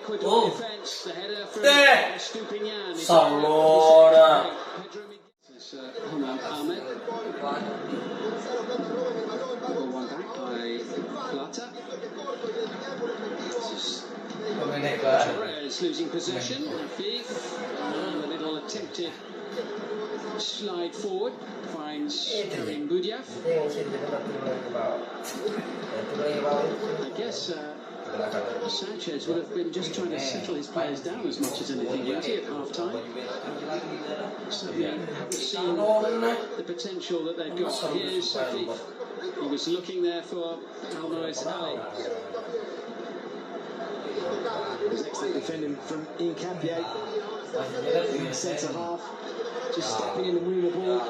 Ecuador defence. The header from Stupinyan. Salora. Ahmed. One back by Plata. Perez losing possession. And a little attempted slide forward. Finds Karim Budiaf. I guess Sanchez would have been just trying to settle his players down as much as anything, wouldn't he, at half-time? Certainly haven't seen the potential that they've got. Here's Safif. He was looking there for Almoez Ali. His excellent defending from Ian Capier, centre half, just stepping in and winning the ball.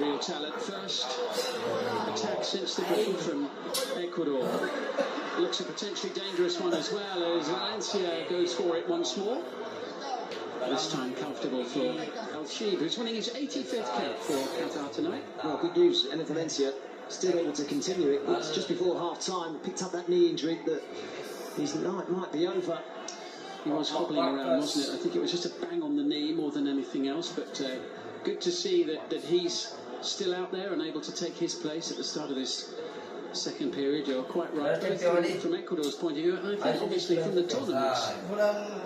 Real talent first. Attack since the goal from Ecuador. Looks a potentially dangerous one as well as Valencia goes for it once more. This time comfortable for El Sheeb, who's winning his 85th cap for Qatar tonight. Well, good news, and Valencia still able to continue it. It's just before half-time, picked up that knee injury that his night might be over. He was hobbling around, wasn't it? I think it was just a bang on the knee more than anything else, but good to see that he's still out there and able to take his place at the start of this second period. You're quite right, both from Ecuador's point of view, and I think obviously from the tournaments.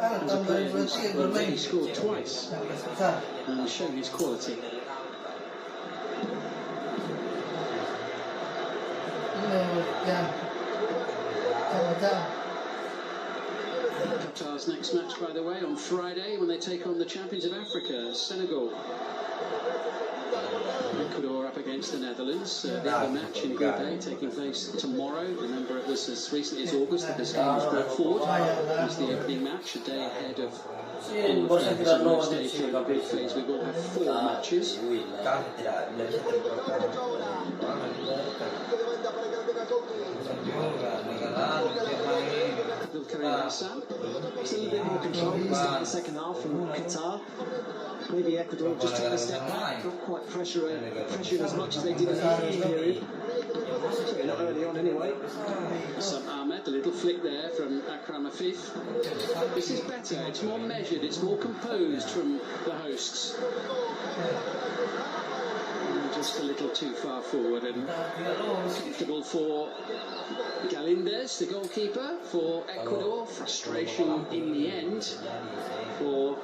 As a player who's already scored twice and shown his quality. Qatar's next match, by the way, on Friday when they take on the champions of Africa, Senegal. Ecuador up against the Netherlands. The other match in Group A taking place tomorrow. Remember, it was as recently as August that this game was brought forward as the opening match, a day ahead of all the stage in the group phase. We will have 4 matches. Still a bit more control in the second half from Qatar. Maybe Ecuador just took a step back, not quite pressuring as much as they did in the first period. Not early on anyway. Some Ahmed, a little flick there from Akram Afif. This is better, it's more measured, it's more composed from the hosts. Just a little too far forward and comfortable for Galindez, the goalkeeper for Ecuador. Frustration in the end for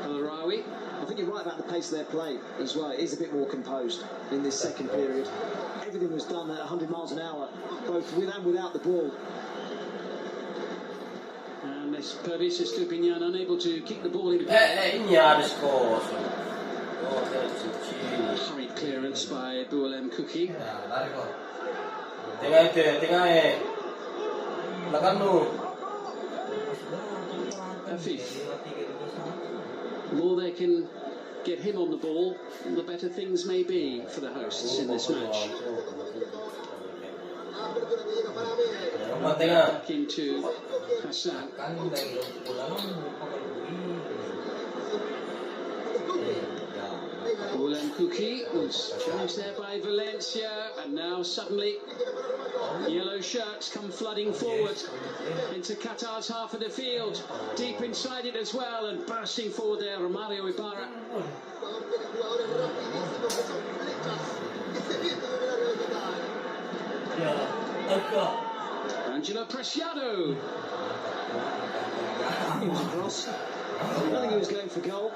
Alarawi. I think you're right about the pace of their play as well. It is a bit more composed in this second period. Everything was done at 100 miles an hour, both with and without the ball. And this Pervis Stupinyan unable to keep the ball in play. Hurried clearance by Babak Kuki. Afif. The more they can get him on the ball, the better things may be for the hosts in this match. Back into Hassan. Babak Kuki was challenged there by Valencia, and now suddenly yellow shirts come flooding forward into Qatar's half of the field, deep inside it as well, and bursting forward there, Romario Ibarra. Angelo Preciado. He was across. I think he was going for goal.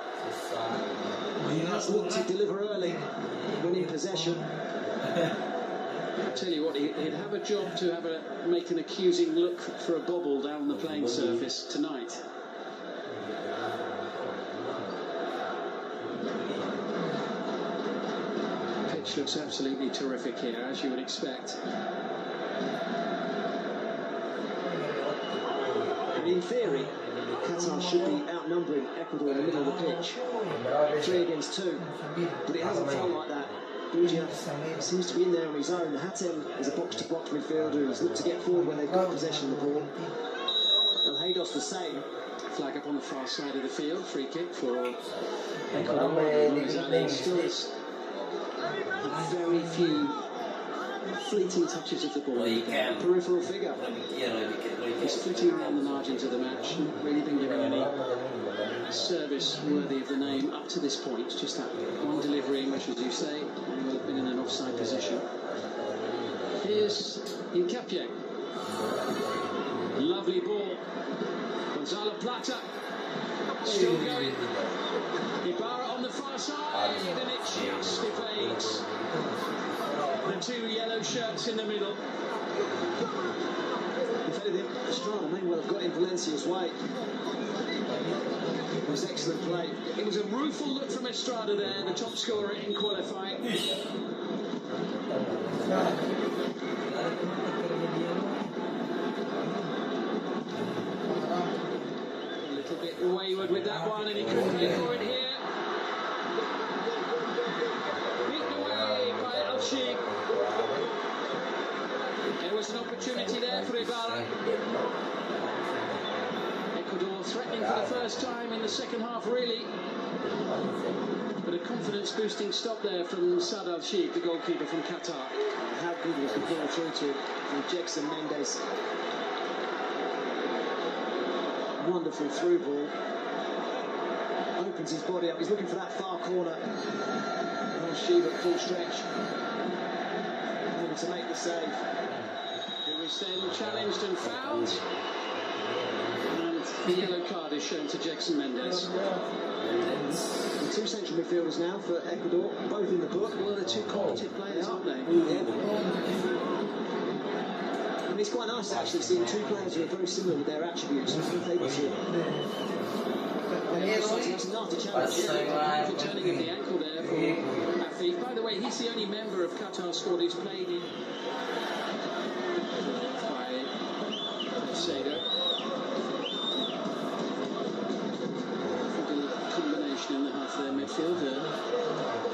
He has looked to deliver early when in possession. I tell you what, he'd have a job to make an accusing look for a bobble down the playing surface tonight. Pitch looks absolutely terrific here, as you would expect. And in theory, Qatar should be outnumbering Ecuador in the middle of the pitch. 3 against 2. But it hasn't felt like that. Budiaf seems to be in there on his own. Hatem is a box-to-box midfielder who's looked to get forward when they've got possession of the ball. And Haydos the same. Flag up on the far side of the field. Free kick for Ecuador. Still very few fleeting touches of the ball. Peripheral figure. He's flitting around the margins of the match, not really been given any service worthy of the name up to this point. Just that one delivery in which, as you say, he will have been in an offside position. Here's Hincapié. Lovely ball. Gonzalo Plata. Still going. Ibarra on the far side, and it just evades the two yellow shirts in the middle. If anything, Estrada may well have got in Valencia's way. It was excellent play. It was a rueful look from Estrada there, the top scorer in qualifying. A little bit wayward with that one, and he couldn't pay for it here. Beaten away by Al-Sheikh. There was an opportunity there for Ibarra. Ecuador threatening for the first time in the second half, really. But a confidence-boosting stop there from Saad Al-Sheikh, the goalkeeper from Qatar. How good was the ball through to Jackson Mendes. Wonderful through ball. Opens his body up. He's looking for that far corner. Al-Sheikh at full stretch. Able to make the save. He was then challenged and fouled. And the yellow card is shown to Jackson Mendes. The two central midfielders now for Ecuador, both in the book. Well, they're two competent players, aren't they? Yeah. I mean, it's quite nice actually seeing two players who are very similar with their attributes. It's enough to challenge. The turning of the ankle there for Afif. By the way, he's the only member of Qatar squad who's played in by Seder. Combination in the half of their midfield.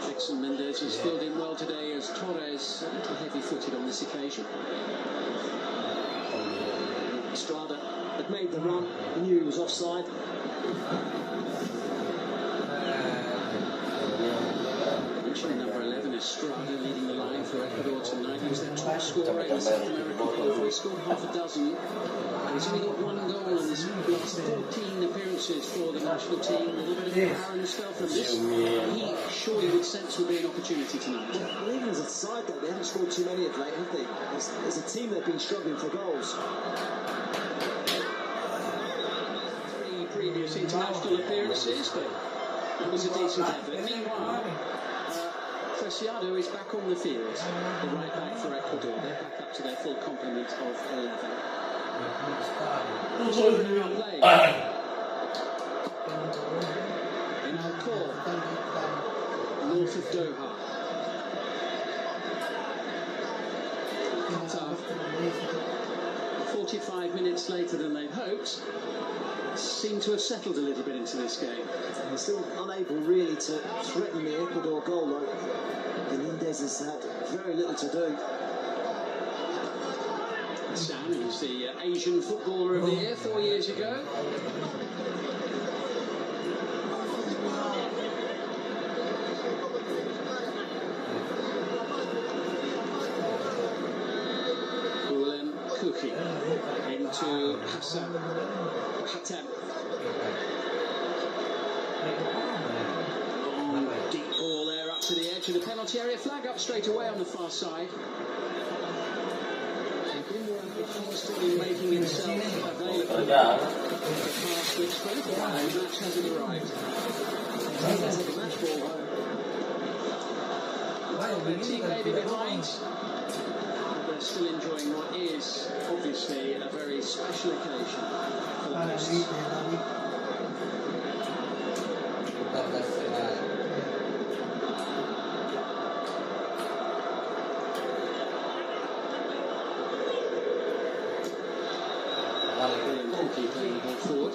Jackson Mendes has filled in well today as Torres, a little heavy-footed on this occasion. Estrada had made the run, he knew he was offside. Number 11, Estrada, leading the line for Ecuador tonight. He was their top scorer in the South American qualifier. He scored half a dozen. And he's only got one goal in his last 14 appearances for the national team. A little bit of power in his spell from this. He surely would sense would be an opportunity tonight. Well, even as a side, though, they haven't scored too many of late, have they? As a team, they've been struggling for goals. 3 previous international appearances, but it was a decent effort. Meanwhile, Preciado is back on the field, the right back for Ecuador. They're back up to their full complement of 11. So now playing in Al-Khor, north of Doha. Qatar, 45 minutes later than they'd hoped, seem to have settled a little bit into this game. They're still unable really to threaten the Ecuador goal, though. Mendes has had very little to do. Sam, who's the Asian Footballer of the Year 4 years ago. Ulen Kuki into Hassan Hatem. Deep ball there up to the edge of the penalty area. Flag up straight away on the far side. Still making himself available. The pass which the match hasn't arrived. Let's have a match ball home. The team may be behind, but they're still enjoying what is obviously a very special occasion for the hosts. Playing the ball forward.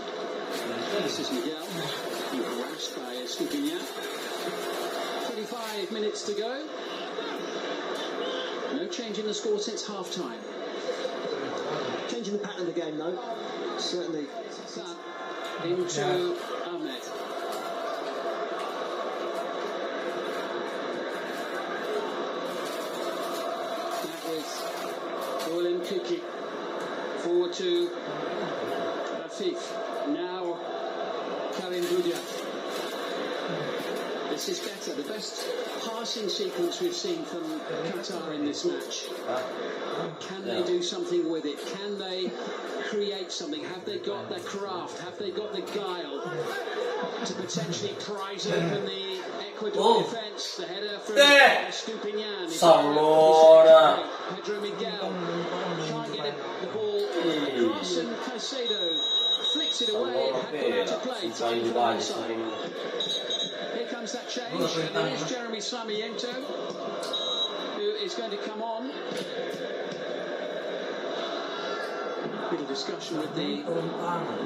This is Miguel, being harassed by Stupinyan. 25 minutes to go. No change in the score since half-time. Changing the pattern of the game, though. Certainly. Into Ahmed. That Kuki. Forward to Afif. Now Karim Boudiaf. This is better. The best passing sequence we've seen from Qatar in this match. Can they do something with it? Can they create something? Have they got the craft? Have they got the guile to potentially prise open the Ecuador defence? The header from Estupinian. Pedro Miguel can't get the ball across, and Caicedo flicks it away. It had gone out of play. Time for the onside. Here comes that change, and there is Jeremy Sarmiento, who is going to come on. Bit of discussion with the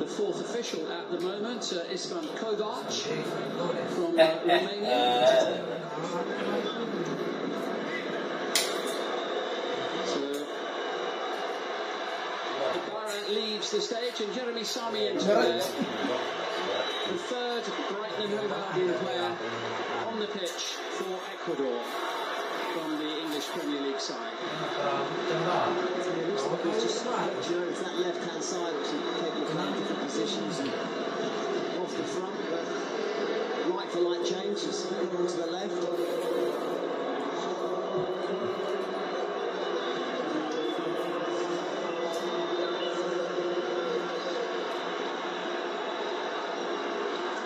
fourth official at the moment, Istvan Kovac from Romania. So Ibarra leaves the stage, and Jeremy Sarmiento there, the third Brighton and Hove Albion player on the pitch for Ecuador from the English Premier League side. It looks like it's just Jones, that left-hand side, which is capable of playing different positions and off the front, but like for like change, just over to the left.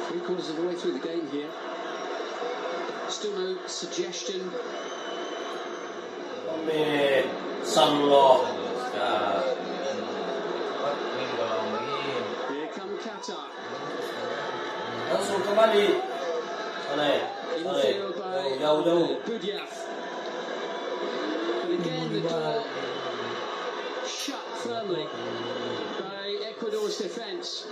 Three-quarters of the way through the game here. Still no suggestion. Sanlo. Here come Qatar. Langsung kembali. Infield by Boudiaf. But again, the door shut firmly by Ecuador's defence.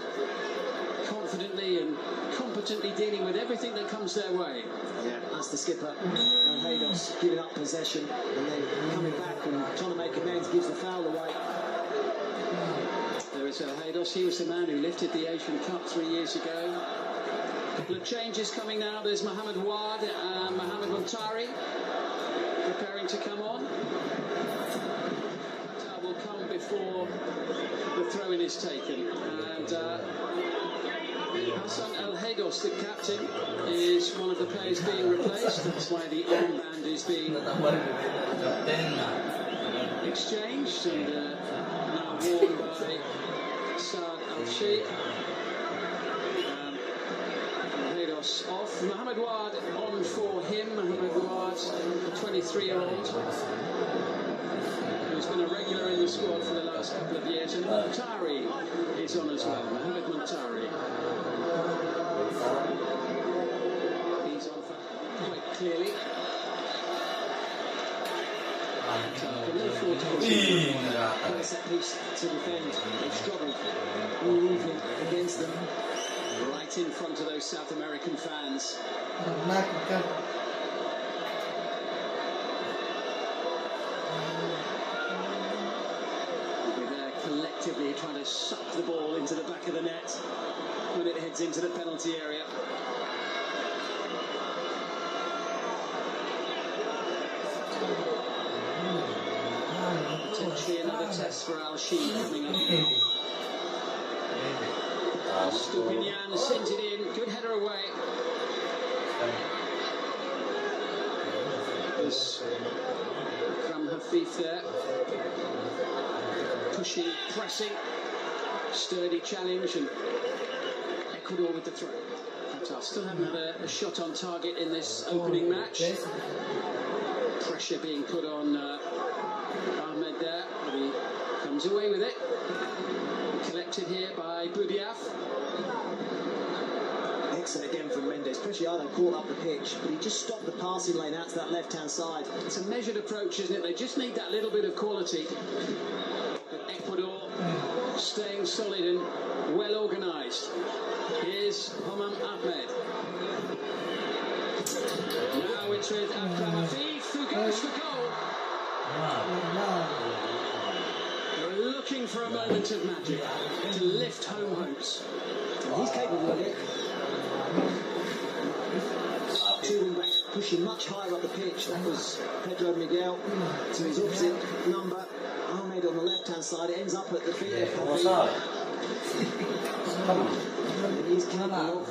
Confidently and competently dealing with everything that comes their way. Yeah, that's the skipper, Alheidos, giving up possession and then coming back and trying to make amends, gives the foul away. There is Alheidos. He was the man who lifted the Asian Cup 3 years ago. A couple of changes coming now. There's Mohamed Wad and Mohamed Montari preparing to come on. That will come before the throw-in is taken. And Hassan Alheidos, the captain, is one of the players being replaced. That's why the armband is being exchanged and now worn by Saad Al-Sheikh. Alheidos off. Mohamed Wad on for him. Mohamed Wad, the 23-year-old, who's been a regular in the squad for the last couple of years. And Montari is on as well. Mohamed Montari. He's on quite clearly. Set piece to defend. They've struggled moving against them. Right in front of those South American fans. They're collectively trying to suck the ball into the back of the net when it heads into the penalty area. Potentially another test for Al-Sheikh coming up. Estupinian sends it in, good header away. There's Akram Hafif there. Pushing, pressing, sturdy challenge, and Ecuador with the throw. Qatar still haven't had a shot on target in this opening match. Pressure being put on Ahmed there, but he comes away with it. Collected here by Boudiaf. Excellent again from Mendes. Preciado caught up the pitch, but he just stopped the passing lane out to that left-hand side. It's a measured approach, isn't it? They just need that little bit of quality. But Ecuador staying solid and well organised. Here's Homam Ahmed. Now it's with Akram Hafif, who goes for goal. They're looking for a moment of magic to lift home hopes. And he's capable of it. Two wing backs pushing much higher up the pitch. That was Pedro Miguel to his opposite number. Ahmed on the left-hand side, it ends up at the feet of What's Kofi. up? And he's capable of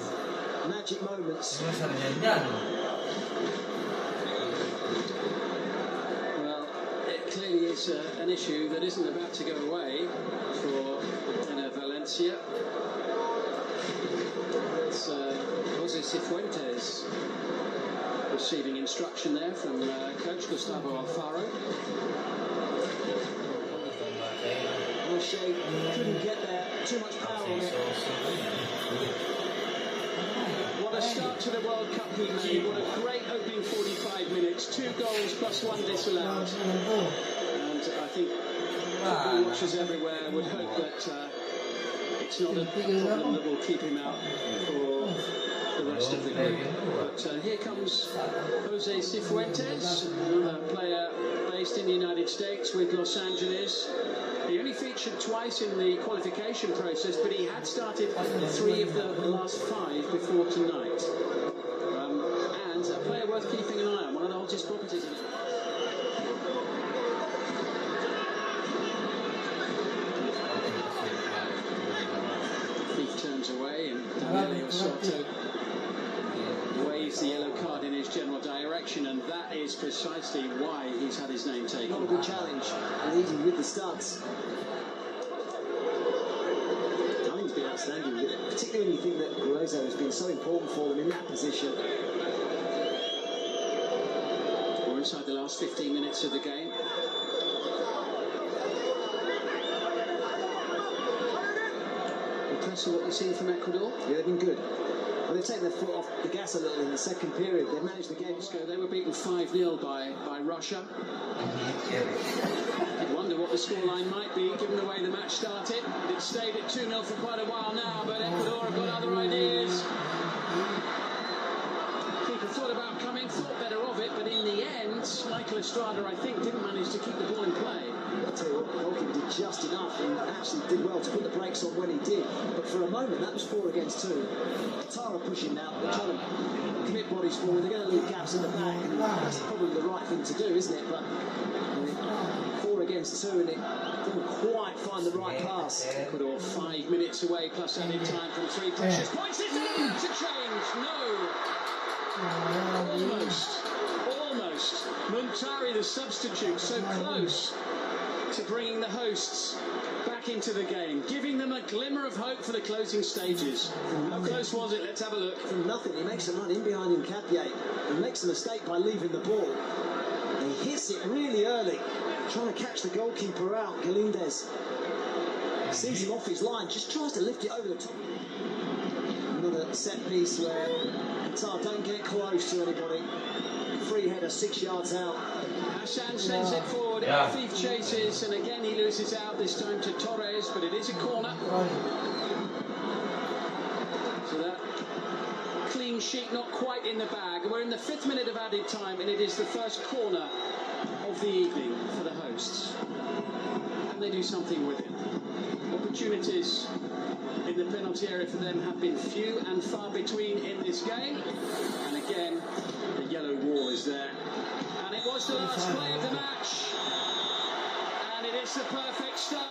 magic moments. Well, it clearly is an issue that isn't about to go away for Valencia. It's Jose Cifuentes receiving instruction there from coach Gustavo Alfaro. O'Shea couldn't get there, too much power on it. What a start to the World Cup he made. What a great opening 45 minutes. 2 goals plus 1 disallowed. And I think football watchers everywhere would hope that it's not a problem that will keep him out for the rest of the group. But here comes Jose Cifuentes, another player based in the United States with Los Angeles. He only featured twice in the qualification process, but he had started 3 of the last 5 before tonight. And a player worth keeping an eye on, one of the hottest properties in it. Thief turns away and Emilio Soto waves the yellow card in his general direction, and that is precisely why he's had his name taken. Not a good challenge, and even with the studs. I think he's been outstanding, particularly when you think that Grozo has been so important for them in that position. We're inside the last 15 minutes of the game. Impressed with what you've seen from Ecuador? Yeah, they've been good. Well, they've taken their foot off the gas a little in the second period. They've managed the game. They were beaten 5-0 by Russia. You wonder what the scoreline might be, given the way the match started. It stayed at 2-0 for quite a while now, but Ecuador have got other ideas. People thought about coming, thought better of it, but in the end, Michael Estrada, I think, didn't manage to keep the ball in play. I'll tell you what, Goalkeeper did just enough and actually did well to put the brakes on when he did. But for a moment, that was 4 against 2. Qatar are pushing now. They're trying to commit bodies forward. They're going to leave gaps in the back. And that's probably the right thing to do, isn't it? But 4 against 2, and it didn't quite find the right pass. Ecuador 5 minutes away, plus added time from 3 precious points. Is it to change? No. Almost. Muntari, the substitute, so close to bringing the hosts back into the game, giving them a glimmer of hope for the closing stages. How close was it? Let's have a look. From nothing, he makes a run in behind him, Capie. He makes a mistake by leaving the ball. And he hits it really early, trying to catch the goalkeeper out, Galindez. Sees him off his line, just tries to lift it over the top. Another set piece where Qatar don't get close to anybody. Free header 6 yards out. Hassan sends it forward. Thief chases, and again he loses out, this time to Torres, but it is a corner. So that clean sheet not quite in the bag. We're in the 5th minute of added time, and it is the first corner of the evening for the hosts. And they do something with it. Opportunities in the penalty area for them have been few and far between in this game. And again, the yellow wall is there. And it was the last play of the match. And it is the perfect start.